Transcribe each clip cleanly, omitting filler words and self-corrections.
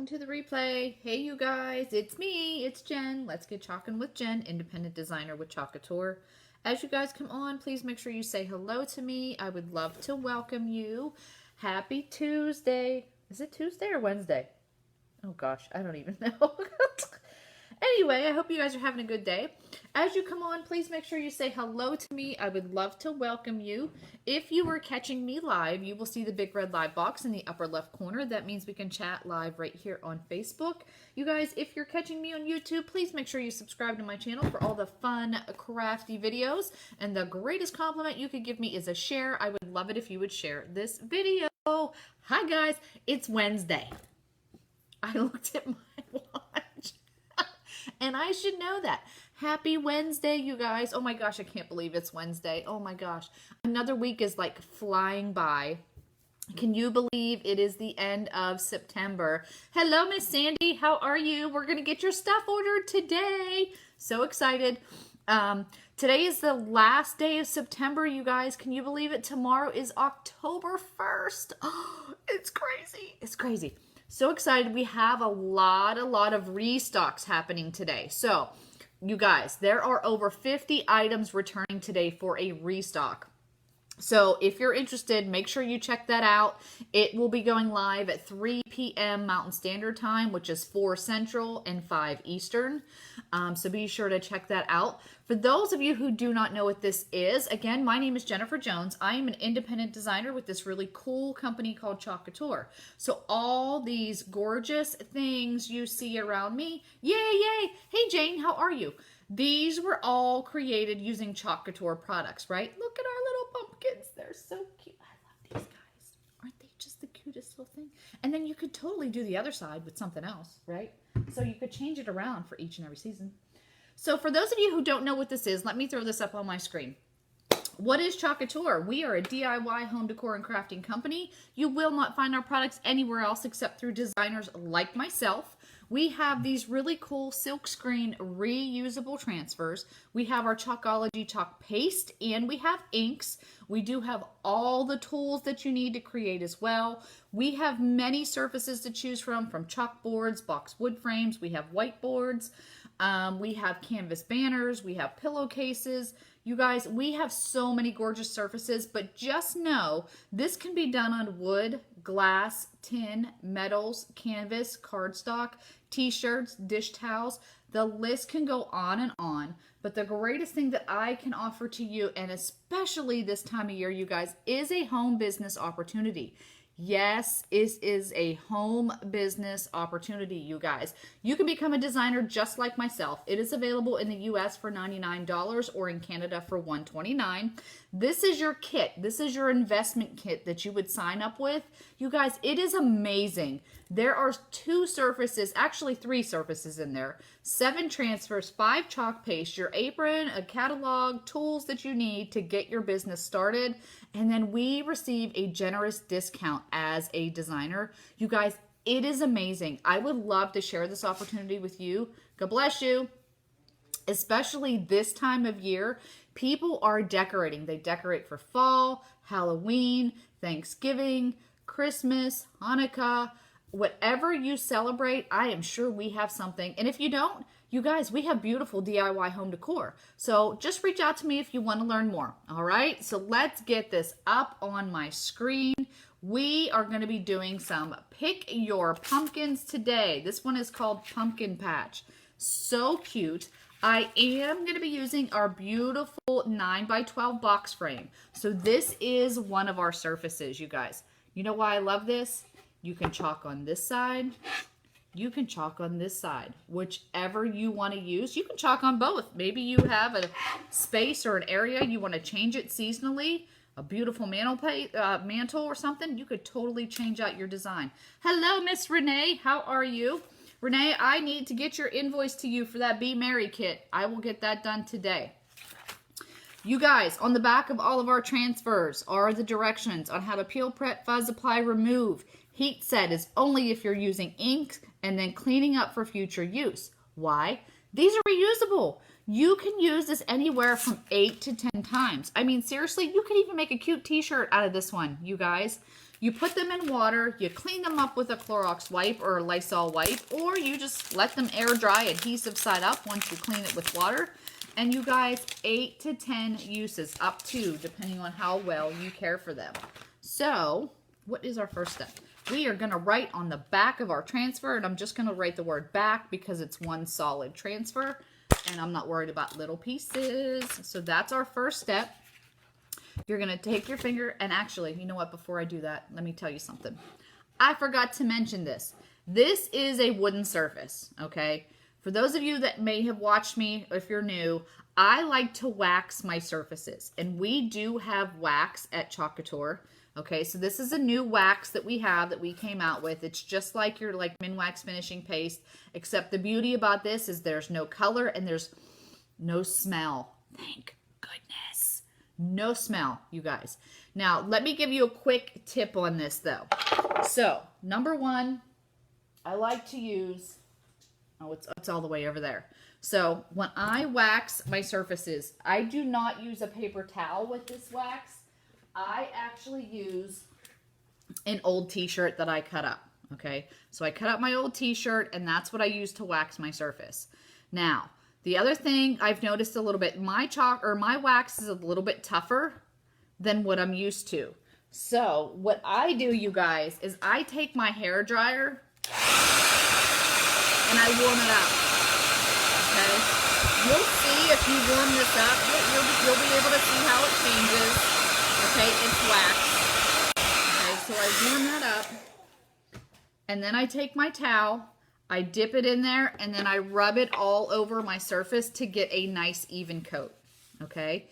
to the replay. Hey, you guys, it's me, it's Jen. Let's get chalking with Jen, independent designer with Chalk Couture. As you guys come on, please make sure you say hello to me. I would love to welcome you. Happy Tuesday. Is it Tuesday or Wednesday? Oh gosh, I don't even know. Anyway, I hope you guys are having a good day. As you come on, please make sure you say hello to me. I would love to welcome you. If you are catching me live, you will see the big red live box in the upper left corner. That means we can chat live right here on Facebook. You guys, if you're catching me on YouTube, please make sure you subscribe to my channel for all the fun, crafty videos. And the greatest compliment you could give me is a share. I would love it if you would share this video. Hi guys, it's Wednesday. I looked at my watch. And I should know that. Happy Wednesday, you guys. Oh my gosh, I can't believe it's Wednesday. Oh my gosh. Another week is like flying by. Can you believe it is the end of September? Hello, Miss Sandy. How are you? We're going to get your stuff ordered today. So excited. Today is the last day of September, you guys. Can you believe it? Tomorrow is October 1st. Oh, it's crazy. It's crazy. So excited. We have a lot of restocks happening today. So, you guys, there are over 50 items returning today for a restock. So, if you're interested, make sure you check that out. It will be going live at 3 p.m. Mountain Standard Time, which is 4 Central and 5 Eastern. So be sure to check that out. For those of you who do not know what this is, again, my name is Jennifer Jones. I am an independent designer with this really cool company called Chalk Couture. So all these gorgeous things you see around me, yay! Hey Jane, how are you? These were all created using Chalk Couture products, right? Look at our little pumpkins. They're so cute. I love these guys. Aren't they just the cutest little thing? And then you could totally do the other side with something else, right? So you could change it around for each and every season. So for those of you who don't know what this is, let me throw this up on my screen. What is Chalk Couture? We are a DIY home decor and crafting company. You will not find our products anywhere else except through designers like myself. We have these really cool silk screen reusable transfers. We have our Chalkology chalk paste, and we have inks. We do have all the tools that you need to create as well. We have many surfaces to choose from chalkboards, box wood frames. We have whiteboards. We have canvas banners. We have pillowcases. You guys, we have so many gorgeous surfaces, but just know this can be done on wood, glass, tin, metals, canvas, cardstock, t-shirts, dish towels. The list can go on and on, but the greatest thing that I can offer to you, and especially this time of year, you guys, is a home business opportunity. Yes, it is a home business opportunity, you guys. You can become a designer just like myself. It is available in the US for $99 or in Canada for $129. This is your kit. This is your investment kit that you would sign up with. You guys, it is amazing. There are 2 surfaces, actually 3 surfaces in there. 7 transfers, 5 chalk paste, your apron, a catalog, tools that you need to get your business started. And then we receive a generous discount as a designer. You guys, it is amazing. I would love to share this opportunity with you. God bless you. Especially this time of year, people are decorating. They decorate for fall, Halloween, Thanksgiving, Christmas, Hanukkah. Whatever you celebrate, I am sure we have something. And if you don't, you guys, we have beautiful DIY home decor. So just reach out to me if you want to learn more. All right, so let's get this up on my screen. We are going to be doing some Pick Your Pumpkins today. This one is called Pumpkin Patch. So cute. I am going to be using our beautiful 9x12 box frame. So this is one of our surfaces, you guys. You know why I love this? You can chalk on this side. You can chalk on this side. Whichever you want to use. You can chalk on both. Maybe you have a space or an area you want to change it seasonally. A beautiful mantle or something. You could totally change out your design. Hello, Miss Renee. How are you? Renee, I need to get your invoice to you for that Be Merry kit. I will get that done today. You guys, on the back of all of our transfers are the directions on how to peel, prep, fuzz, apply, remove. Heat set is only if you're using ink and then cleaning up for future use. Why? These are reusable. You can use this anywhere from 8 to 10 times. I mean, seriously, you could even make a cute t-shirt out of this one, you guys. You put them in water, you clean them up with a Clorox wipe or a Lysol wipe, or you just let them air dry, adhesive side up once you clean it with water. And you guys, 8 to 10 uses, up to, depending on how well you care for them. So, what is our first step? We are going to write on the back of our transfer, and I'm just going to write the word back because it's one solid transfer, and I'm not worried about little pieces. So that's our first step. You're going to take your finger, and actually, you know what, before I do that, let me tell you something. I forgot to mention this. This is a wooden surface, okay? For those of you that may have watched me, if you're new, I like to wax my surfaces, and we do have wax at Chalk Couture. Okay, so this is a new wax that we have that we came out with. It's just like your Minwax finishing paste, except the beauty about this is there's no color and there's no smell. Thank goodness. No smell, you guys. Now, let me give you a quick tip on this though. So, number one, I like to use, oh, it's all the way over there. So, when I wax my surfaces, I do not use a paper towel with this wax. I actually use an old t-shirt that I cut up, okay? So I cut up my old t-shirt, and that's what I use to wax my surface. Now, the other thing I've noticed a little bit, my wax is a little bit tougher than what I'm used to. So what I do, you guys, is I take my hair dryer and I warm it up, okay? You'll see if you warm this up, you'll be able to see how it changes. Okay, it's wax. Okay, so I warm that up, and then I take my towel, I dip it in there, and then I rub it all over my surface to get a nice even coat. Okay,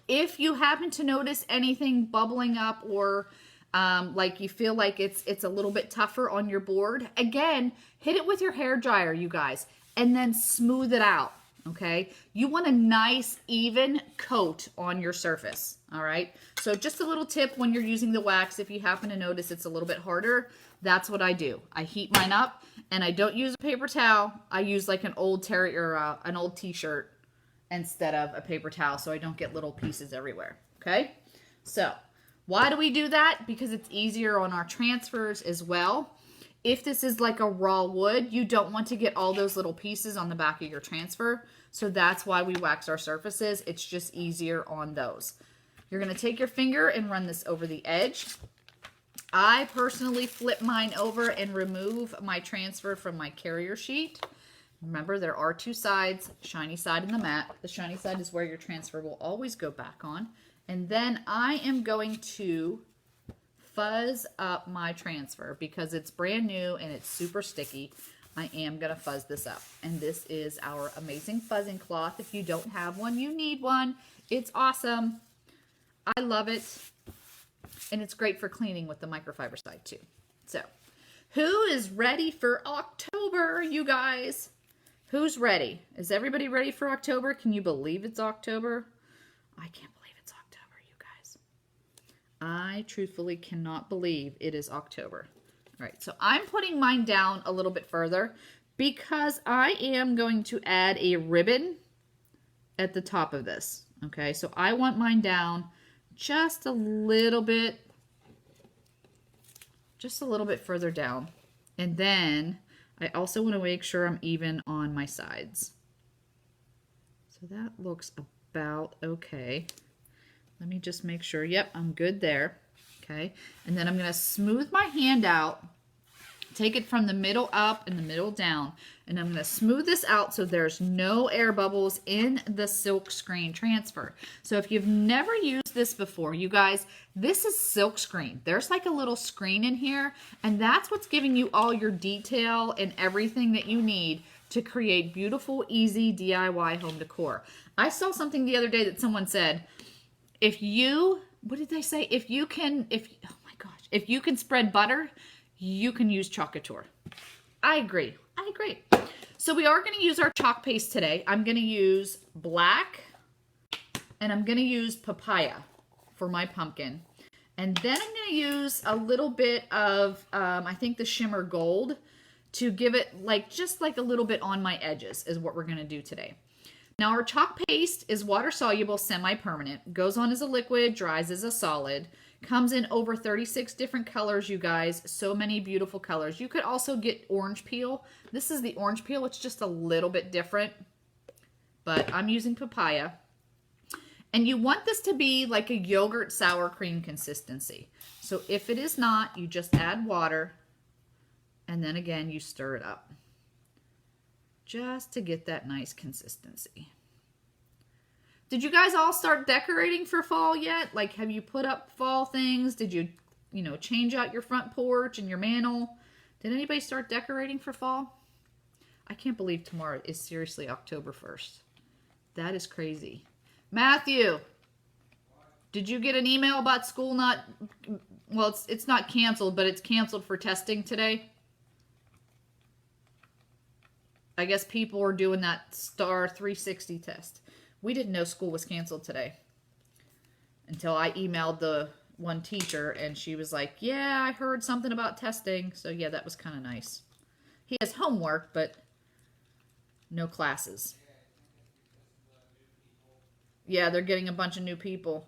if you happen to notice anything bubbling up or like you feel like it's a little bit tougher on your board, again, hit it with your hair dryer, you guys, and then smooth it out. Okay, you want a nice even coat on your surface. All right, so just a little tip when you're using the wax, if you happen to notice it's a little bit harder, that's what I do. I heat mine up, and I don't use a paper towel. I use like an old t-shirt instead of a paper towel, so I don't get little pieces everywhere. Okay, so why do we do that? Because it's easier on our transfers as well. If this is like a raw wood, you don't want to get all those little pieces on the back of your transfer. So that's why we wax our surfaces. It's just easier on those. You're going to take your finger and run this over the edge. I personally flip mine over and remove my transfer from my carrier sheet. Remember, there are two sides, shiny side and the matte. The shiny side is where your transfer will always go back on. And then I am going to fuzz up my transfer because it's brand new and it's super sticky. I am going to fuzz this up. And this is our amazing fuzzing cloth. If you don't have one, you need one. It's awesome. I love it. And it's great for cleaning with the microfiber side too. So, who is ready for October, you guys? Who's ready? Is everybody ready for October? Can you believe it's October? I can't believe it's October, you guys. I truthfully cannot believe it is October. All right, so I'm putting mine down a little bit further because I am going to add a ribbon at the top of this. Okay, so I want mine down just a little bit further down. And then I also want to make sure I'm even on my sides. So that looks about okay. Let me just make sure. Yep, I'm good there. Okay, and then I'm going to smooth my hand out, take it from the middle up and the middle down, and I'm going to smooth this out so there's no air bubbles in the silk screen transfer. So if you've never used this before, you guys, this is silk screen. There's like a little screen in here, and that's what's giving you all your detail and everything that you need to create beautiful, easy DIY home decor. I saw something the other day that someone said, what did they say? If you can spread butter, you can use Chalk Couture. I agree. So we are going to use our chalk paste today. I'm going to use black and I'm going to use papaya for my pumpkin. And then I'm going to use a little bit of, I think the shimmer gold to give it just like a little bit on my edges is what we're going to do today. Now our chalk paste is water soluble, semi-permanent, goes on as a liquid, dries as a solid. Comes in over 36 different colors, you guys. So many beautiful colors. You could also get orange peel. This is the orange peel. It's just a little bit different, but I'm using papaya. And you want this to be like a yogurt sour cream consistency. So if it is not, you just add water, and then again, you stir it up just to get that nice consistency. Did you guys all start decorating for fall yet? Like, have you put up fall things? Did you, change out your front porch and your mantle? Did anybody start decorating for fall? I can't believe tomorrow is seriously October 1st. That is crazy. Matthew, did you get an email about school not, well, it's not canceled, but it's canceled for testing today? I guess people are doing that STAR 360 test. We didn't know school was canceled today until I emailed the one teacher, and she was like, yeah, I heard something about testing. So yeah, that was kind of nice. He has homework, but no classes. Yeah, they're getting a bunch of new people.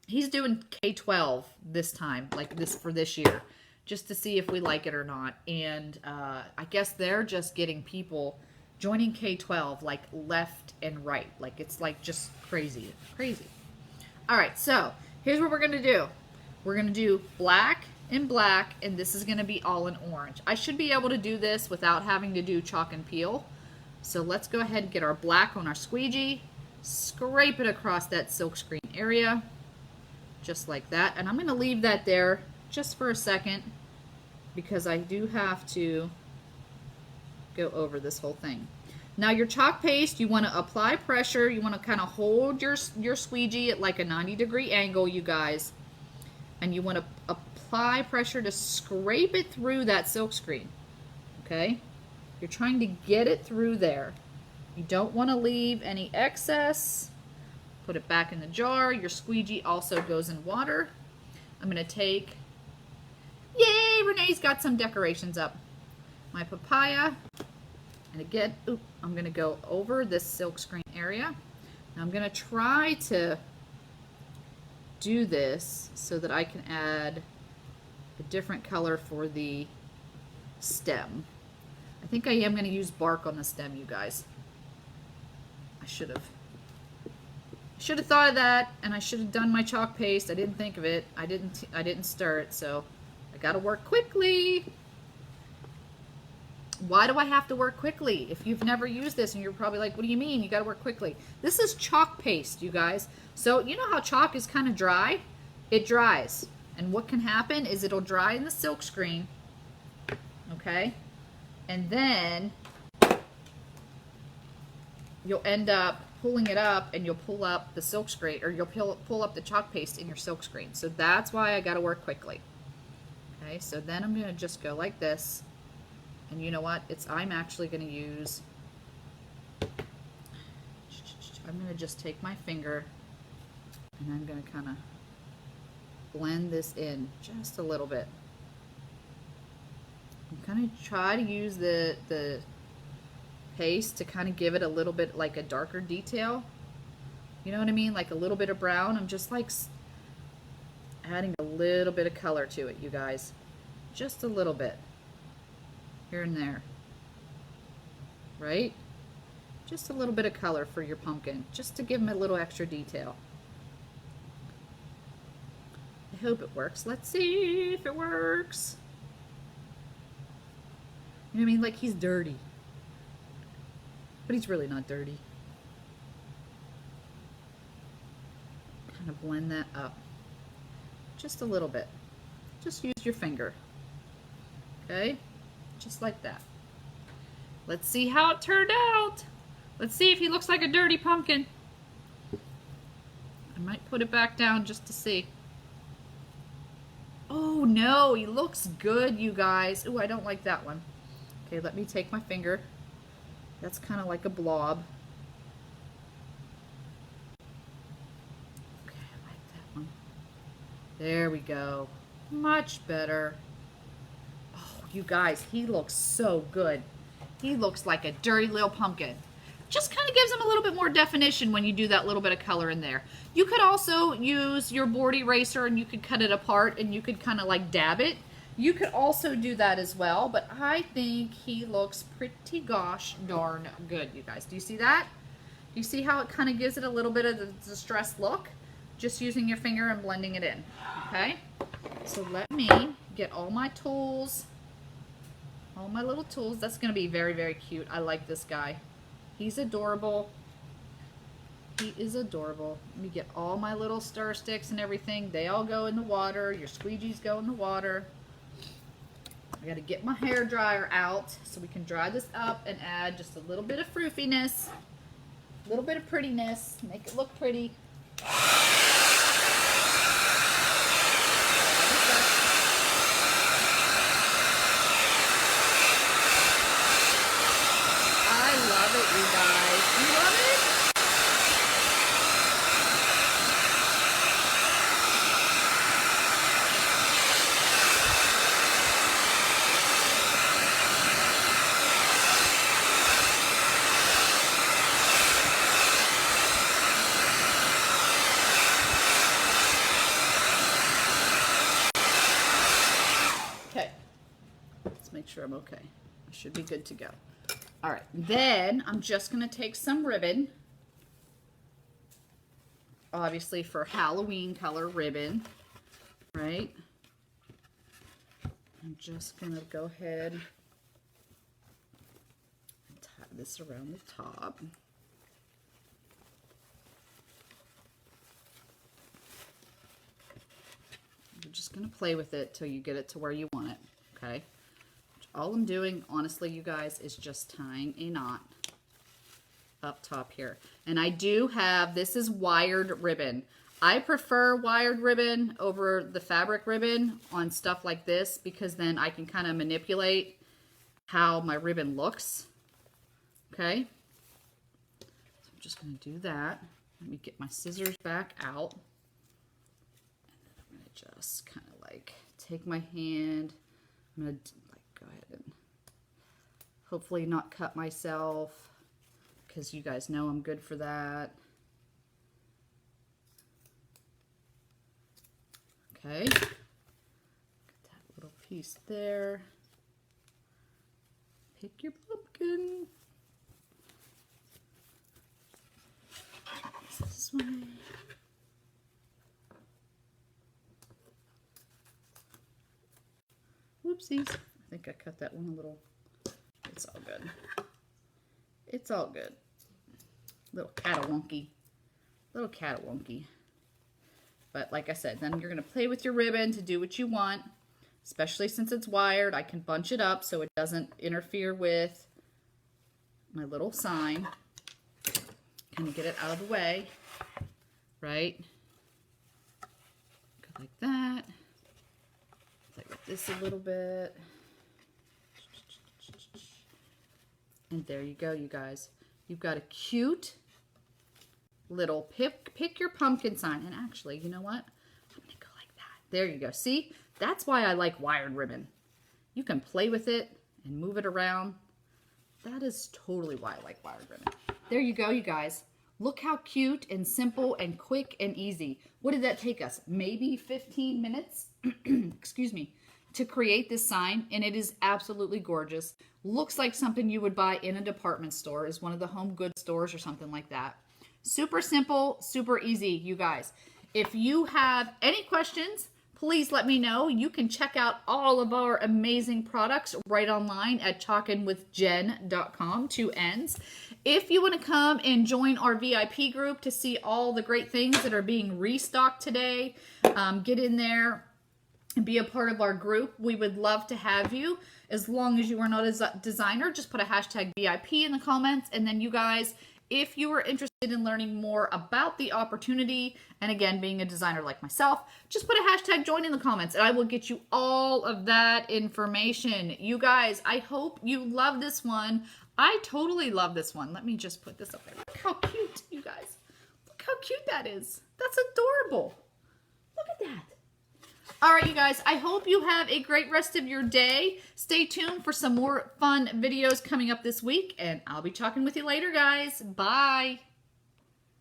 He's doing K-12 this time, like this for this year, just to see if we like it or not. And I guess they're just getting people joining K-12 like left and right. Like it's like just crazy. All right, so here's what we're going to do. We're going to do black and black, and this is going to be all in orange. I should be able to do this without having to do chalk and peel. So let's go ahead and get our black on our squeegee, scrape it across that silkscreen area, just like that. And I'm going to leave that there just for a second because I do have to go over this whole thing. Now your chalk paste, you want to apply pressure. You want to kind of hold your squeegee at like a 90-degree angle, you guys. And you want to apply pressure to scrape it through that silkscreen, okay? You're trying to get it through there. You don't want to leave any excess. Put it back in the jar. Your squeegee also goes in water. I'm going to take, yay, Renee's got some decorations up. My papaya. And again, I'm going to go over this silkscreen area. Now I'm going to try to do this so that I can add a different color for the stem. I think I am going to use bark on the stem, you guys. I should have thought of that, and I should have done my chalk paste. I didn't think of it. I didn't stir it, so I got to work quickly. Why do I have to work quickly? If you've never used this and you're probably like, what do you mean? You got to work quickly. This is chalk paste, you guys. So you know how chalk is kind of dry? It dries. And what can happen is it'll dry in the silk screen. Okay? And then you'll end up pulling it up, and you'll pull up the silk screen, or you'll pull up the chalk paste in your silk screen. So that's why I got to work quickly. Okay, so then I'm going to just go like this. And you know what? I'm actually going to use, I'm going to just take my finger and I'm going to kind of blend this in just a little bit. I'm going to try to use the paste to kind of give it a little bit like a darker detail. You know what I mean? Like a little bit of brown. I'm just like adding a little bit of color to it, you guys. Just a little bit. Here and there, right? Just a little bit of color for your pumpkin, just to give them a little extra detail. I hope it works. Let's see if it works. You know what I mean? Like he's dirty, but he's really not dirty. Kind of blend that up just a little bit. Just use your finger, okay? Just like that. Let's see how it turned out. Let's see if he looks like a dirty pumpkin. I might put it back down just to see. Oh no, he looks good, you guys. Oh, I don't like that one. Okay, let me take my finger. That's kind of like a blob. Okay, I like that one. There we go. Much better. You guys, he looks so good. He looks like a dirty little pumpkin. just kind of gives them a little bit more definition when you do that little bit of color in there. You could also use your board eraser and you could cut it apart and you could kind of like dab it. You could also do that as well, but I think he looks pretty gosh darn good, you guys. Do you see that? Do you see how it kind of gives it a little bit of the distressed look? Just using your finger and blending it in, okay? So let me get all my tools, all my little tools. That's gonna be very, very cute. I like this guy. He's adorable. He is adorable. Let me get all my little stir sticks and everything. They all go in the water. Your squeegees go in the water. I gotta get my hair dryer out so we can dry this up and add just a little bit of froofiness, a little bit of prettiness, make it look pretty. Love it, you guys. You love it? Okay. Let's make sure I'm okay. I should be good to go. All right, then I'm just going to take some ribbon, obviously for Halloween color ribbon, right? I'm just going to go ahead and tie this around the top. You're just going to play with it till you get it to where you want it, okay? All I'm doing, honestly, you guys, is just tying a knot up top here. And I do have, this is wired ribbon. I prefer wired ribbon over the fabric ribbon on stuff like this because then I can kind of manipulate how my ribbon looks. Okay? So I'm just going to do that. Let me get my scissors back out. And then I'm going to just kind of like take my hand. I'm going to go ahead and hopefully not cut myself because you guys know I'm good for that. Okay, get that little piece there. Pick your pumpkin. This way. Whoopsies. I think I cut that one a little. It's all good. It's all good. Little catawonky. Little catawonky. But like I said, then you're going to play with your ribbon to do what you want. Especially since it's wired, I can bunch it up so it doesn't interfere with my little sign. Kind of get it out of the way. Right? Go like that. Play with this a little bit. And there you go, you guys. You've got a cute little pick your pumpkin sign. And actually, you know what? I'm going to go like that. There you go. See? That's why I like wired ribbon. You can play with it and move it around. That is totally why I like wired ribbon. There you go, you guys. Look how cute and simple and quick and easy. What did that take us? Maybe 15 minutes? Excuse me. To create this sign, and it is absolutely gorgeous. Looks like something you would buy in a department store, is one of the home goods stores or something like that. Super simple, super easy, you guys. If you have any questions, please let me know. You can check out all of our amazing products right online at chalkinwithjen.com, 2 N's. If you want to come and join our VIP group to see all the great things that are being restocked today, get in there and be a part of our group. We would love to have you. As long as you are not a designer, just put a hashtag VIP in the comments. And then you guys, if you are interested in learning more about the opportunity, and again, being a designer like myself, just put a hashtag join in the comments and I will get you all of that information. You guys, I hope you love this one. I totally love this one. Let me just put this up there. Look how cute, you guys. Look how cute that is. That's adorable. Look at that. All right, you guys, I hope you have a great rest of your day. Stay tuned for some more fun videos coming up this week, and I'll be talking with you later, guys. Bye.